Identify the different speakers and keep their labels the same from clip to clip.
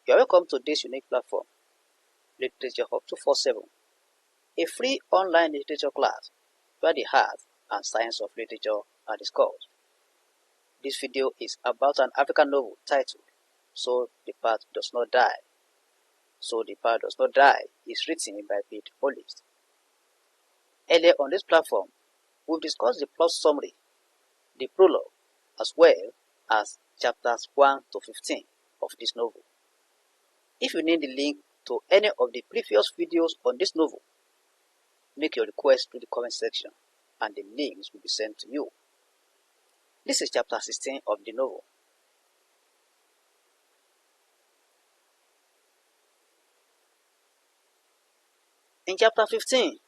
Speaker 1: You are welcome to this unique platform, Literature Hub 247, a free online literature class where the art and science of literature are discussed. This video is about an African novel titled So the Path Does Not Die. So the Path Does Not Die is written by Pede Hollist. Earlier on this platform, we've discussed the plot summary, the prologue, as well as chapters 1 to 15 of this novel. If you need the link to any of the previous videos on this novel, make your request to the comment section and the links will be sent to you. This is chapter 16 of the novel. In chapter 15,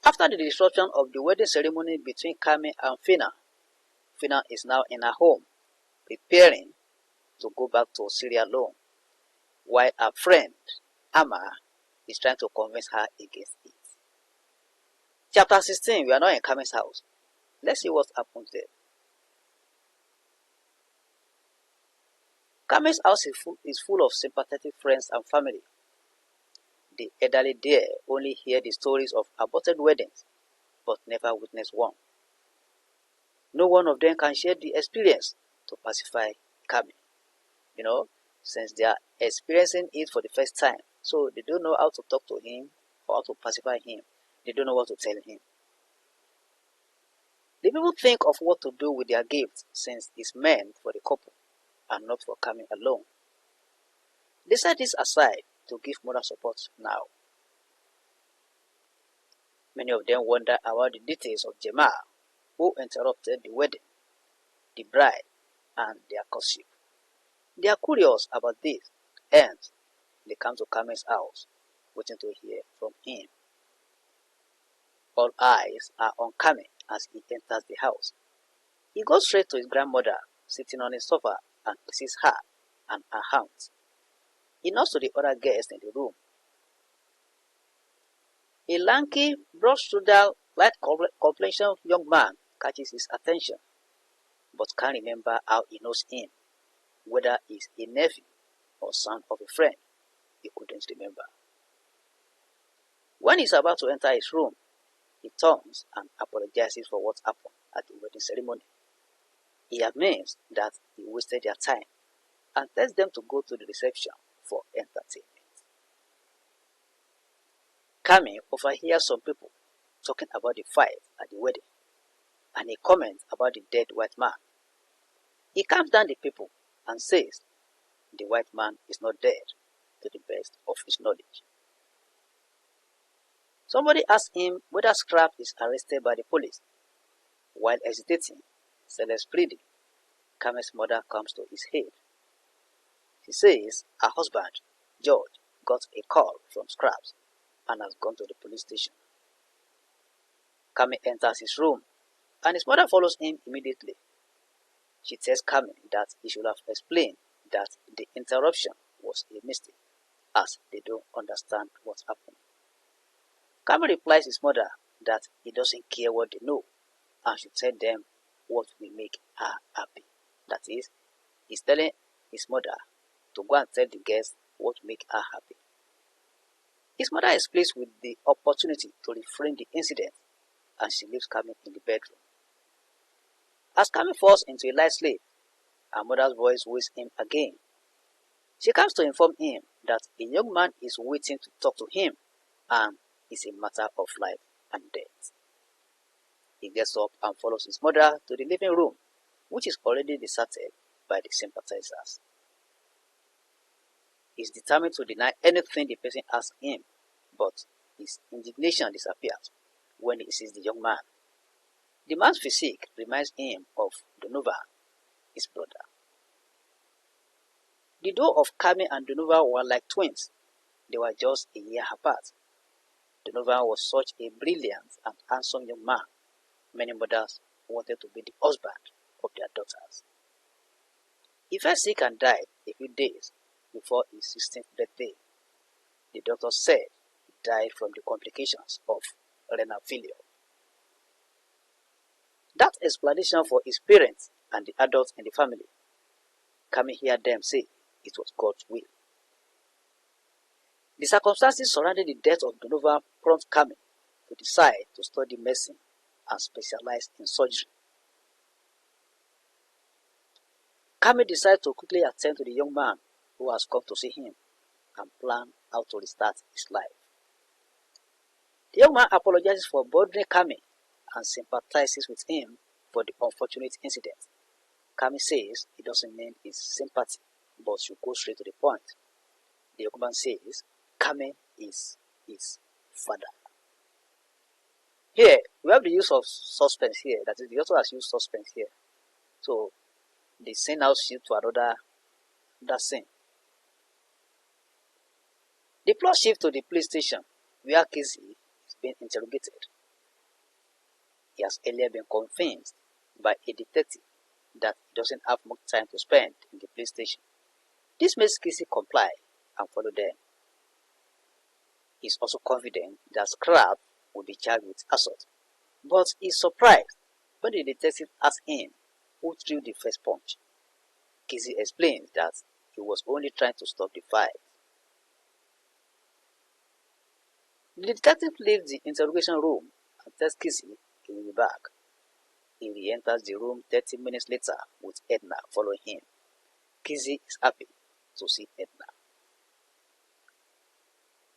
Speaker 1: after the disruption of the wedding ceremony between Kami and Fina, Fina is now in her home, preparing to go back to Syria alone, while her friend, Amma, is trying to convince her against it. Chapter 16, we are now in Kami's house. Let's see what happens there. Kami's house is full of sympathetic friends and family. The elderly there only hear the stories of aborted weddings, but never witness one. No one of them can share the experience to pacify Kami. Since they are experiencing it for the first time, so they don't know how to talk to him or how to pacify him. They don't know what to tell him. The people think of what to do with their gift, since it's meant for the couple and not for Kami alone. They set this aside to give moral support now. Many of them wonder about the details of Jamal, who interrupted the wedding, the bride, and their courtship. They are curious about this, and they come to Kami's house, waiting to hear from him. All eyes are on Kami as he enters the house. He goes straight to his grandmother, sitting on a sofa, and kisses her and her hands. He nods to the other guests in the room. A lanky, broad-shouldered, light-complexion young man catches his attention, but can't remember how he knows him, whether he's a nephew or son of a friend. He couldn't remember. When he's about to enter his room, he turns and apologizes for what happened at the wedding ceremony. He admits that he wasted their time and tells them to go to the reception for entertainment. Kami overhears some people talking about the fight at the wedding, and he comments about the dead white man. He calms down the people and says the white man is not dead to the best of his knowledge. Somebody asks him whether Scrap is arrested by the police. While hesitating, Celeste pleading, Kami's mother comes to his aid. She says her husband, George, got a call from Scraps and has gone to the police station. Kami enters his room and his mother follows him immediately. She tells Kami that he should have explained that the interruption was a mistake, as they don't understand what happened. Kami replies his mother that he doesn't care what they know and should tell them what will make her happy. That is, he's telling his mother to go and tell the guests what will make her happy. His mother is pleased with the opportunity to reframe the incident, and she leaves Kami in the bedroom. As Kami falls into a light sleep, her mother's voice wakes him again. She comes to inform him that a young man is waiting to talk to him, and it's a matter of life and death. He gets up and follows his mother to the living room, which is already deserted by the sympathizers. He's determined to deny anything the person asks him, but his indignation disappears when he sees the young man. The man's physique reminds him of Donovan, his brother. The duo of Kami and Donovan were like twins. They were just a year apart. Donovan was such a brilliant and handsome young man. Many mothers wanted to be the husband of their daughters. He fell sick and died a few days before his 16th birthday. The doctor said he died from the complications of renal failure. That explanation for his parents and the adults in the family. Kami heard them say it was God's will. The circumstances surrounding the death of Donovan prompt Kami to decide to study medicine and specialize in surgery. Kami decided to quickly attend to the young man who has come to see him and plan how to restart his life. The young man apologizes for bothering Kami and sympathizes with him for the unfortunate incident. Kami says it doesn't mean his sympathy, but should go straight to the point. The young man says Kami is his father. Here, we have the use of suspense here. That is, the author has used suspense here. So, the scene now shifts to another scene. The plot shifts to the police station, where Casey is being interrogated. He has earlier been convinced by a detective that he doesn't have much time to spend in the police station. This makes Casey comply and follow them. He is also confident that Scrap will be charged with assault, but he is surprised when the detective asks him who threw the first punch. Casey explains that he was only trying to stop the fight. The detective leaves the interrogation room and tells Casey he will be back. He re-enters the room 30 minutes later with Edna following him. Casey is happy to see Edna.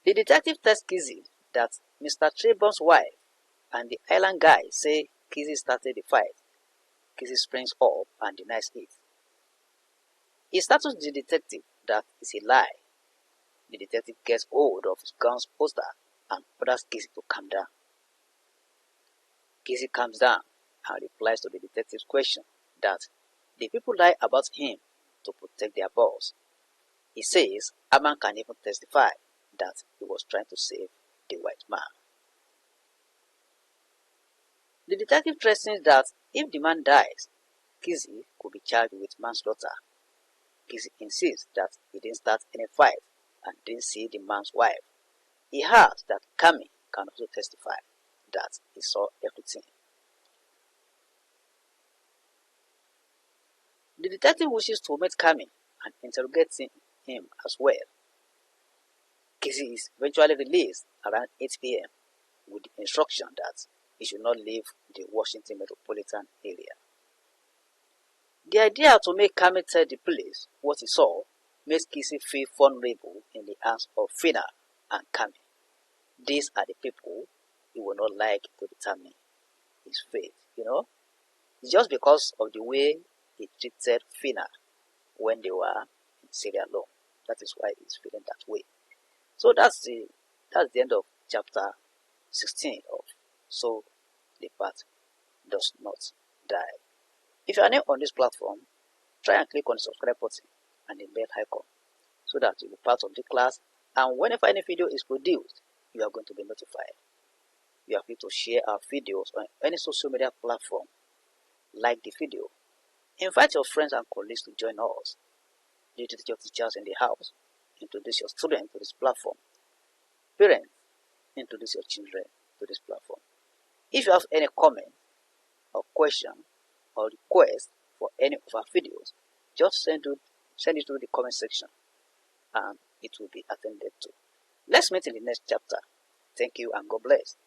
Speaker 1: The detective tells Casey that Mr. Trebon's wife and the island guy say Casey started the fight. Casey springs up and denies it. He startles the detective that it's a lie. The detective gets hold of his gun's poster and orders Casey to calm down. Casey calms down and replies to the detective's question that the people lie about him to protect their boss. He says Aman can even testify that he was trying to save the white man. The detective threatens that if the man dies, Casey could be charged with manslaughter. Casey insists that he didn't start any fight and didn't see the man's wife. He adds that Kami can also testify that he saw everything. The detective wishes to meet Kami and interrogate him as well. Casey is eventually released around 8 p.m. with the instruction that he should not leave the Washington metropolitan area. The idea to make Kami tell the police what he saw makes Casey feel vulnerable in the hands of Fina and Kami. These are the people he will not like to determine his fate, It's just because of the way he treated Fina when they were in Syria alone. That is why he's feeling that way. So that's the end of chapter 16 of So the Path Does Not Die. If you are new on this platform, try and click on the subscribe button and the bell icon so that you'll be part of the class, and whenever any video is produced, you are going to be notified. You are free to share our videos on any social media platform. Like the video, invite your friends and colleagues to join us. Teach your teachers in the house, introduce your students to this platform. Parents, introduce your children to this platform. If you have any comment or question or request for any of our videos, just send it to the comment section and it will be attended to. Let's meet in the next chapter. Thank you and God bless.